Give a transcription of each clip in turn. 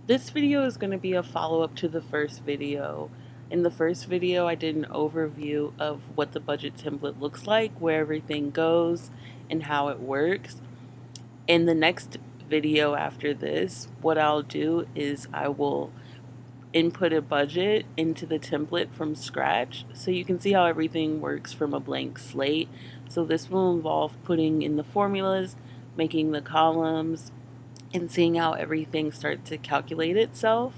This video is going to be a follow-up to the first video. In the first video, I did an overview of what the budget template looks like, where everything goes, and how it works. In the next video after this, what I'll do is I will input a budget into the template from scratch so you can see how everything works from a blank slate. So this will involve putting in the formulas, making the columns, and seeing how everything starts to calculate itself.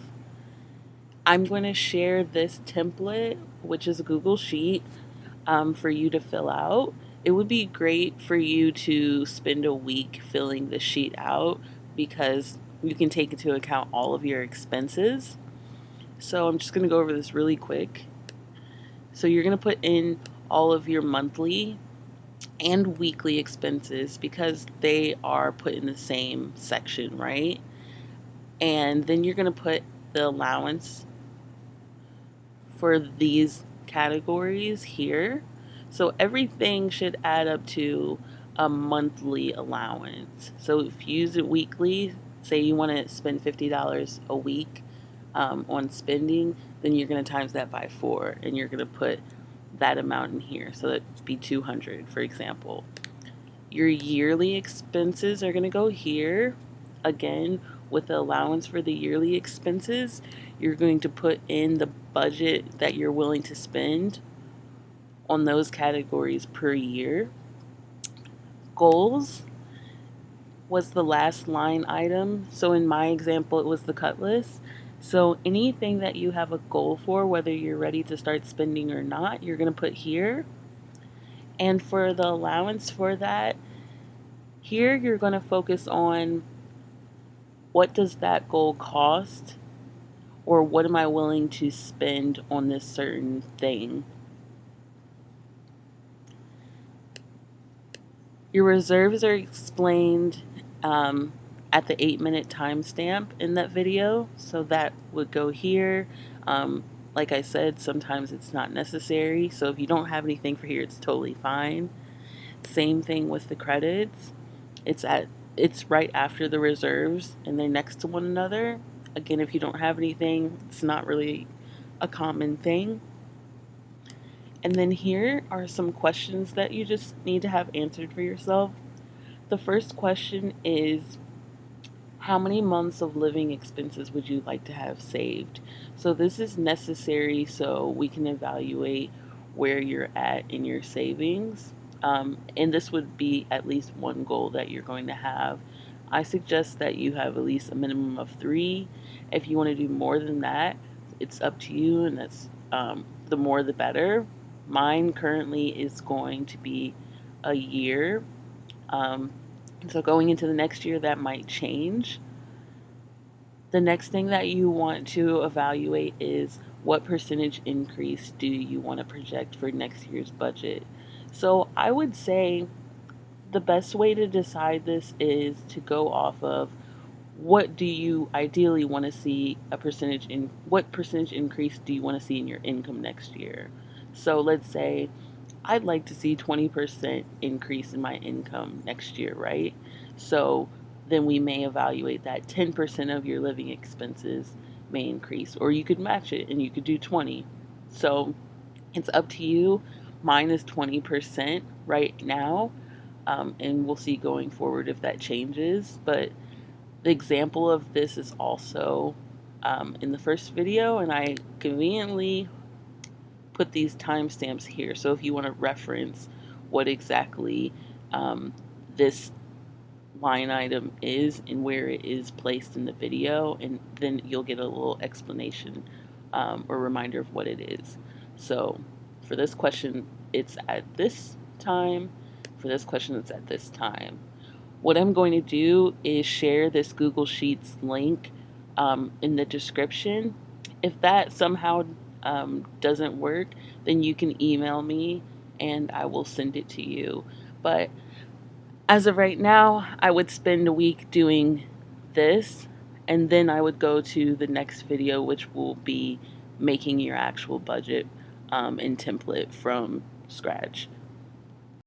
I'm going to share this template, which is a Google Sheet, for you to fill out. It would be great for you to spend a week filling the sheet out because you can take into account all of your expenses. So I'm just going to go over this really quick. So you're going to put in all of your monthly and weekly expenses because they are put in the same section, right? And then you're going to put the allowance for these categories here. So everything should add up to a monthly allowance. So if you use it weekly, say you want to spend $50 a week on spending, then you're going to times that by 4 and you're going to put that amount in here. So that'd be 200, for example. Your yearly expenses are going to go here. Again, with the allowance for the yearly expenses, you're going to put in the budget that you're willing to spend on those categories per year. Goals was the last line item. So in my example, it was the cut list. So anything that you have a goal for, whether you're ready to start spending or not, you're going to put here. And for the allowance for that, here you're going to focus on what does that goal cost, or what am I willing to spend on this certain thing. Your reserves are explained at the 8-minute timestamp in that video, so that would go here. Like I said, sometimes it's not necessary, so if you don't have anything for here, it's totally fine. Same thing with the credits. It's right after the reserves and they're next to one another. Again, if you don't have anything, it's not really a common thing. And then here are some questions that you just need to have answered for yourself. The first question is, how many months of living expenses would you like to have saved? So this is necessary so we can evaluate where you're at in your savings. And this would be at least one goal that you're going to have. I suggest that you have at least a minimum of 3. If you want to do more than that, it's up to you, and that's the more the better. Mine currently is going to be a year. So going into the next year, that might change. The next thing that you want to evaluate is what percentage increase do you want to project for next year's budget. So I would say the best way to decide this is to go off of what do you ideally want to see what percentage increase do you want to see in your income next year. So let's say I'd like to see 20% increase in my income next year, right? So then we may evaluate that 10% of your living expenses may increase, or you could match it and you could do 20. So it's up to you. Mine is 20% right now, and we'll see going forward if that changes. But the example of this is also in the first video, and I conveniently put these timestamps here. So if you want to reference what exactly this line item is and where it is placed in the video, and then you'll get a little explanation or reminder of what it is. So for this question, it's at this time. For this question, it's at this time. What I'm going to do is share this Google Sheets link in the description. If that somehow doesn't work, then you can email me and I will send it to you. But as of right now, I would spend a week doing this, and then I would go to the next video, which will be making your actual budget and template from scratch.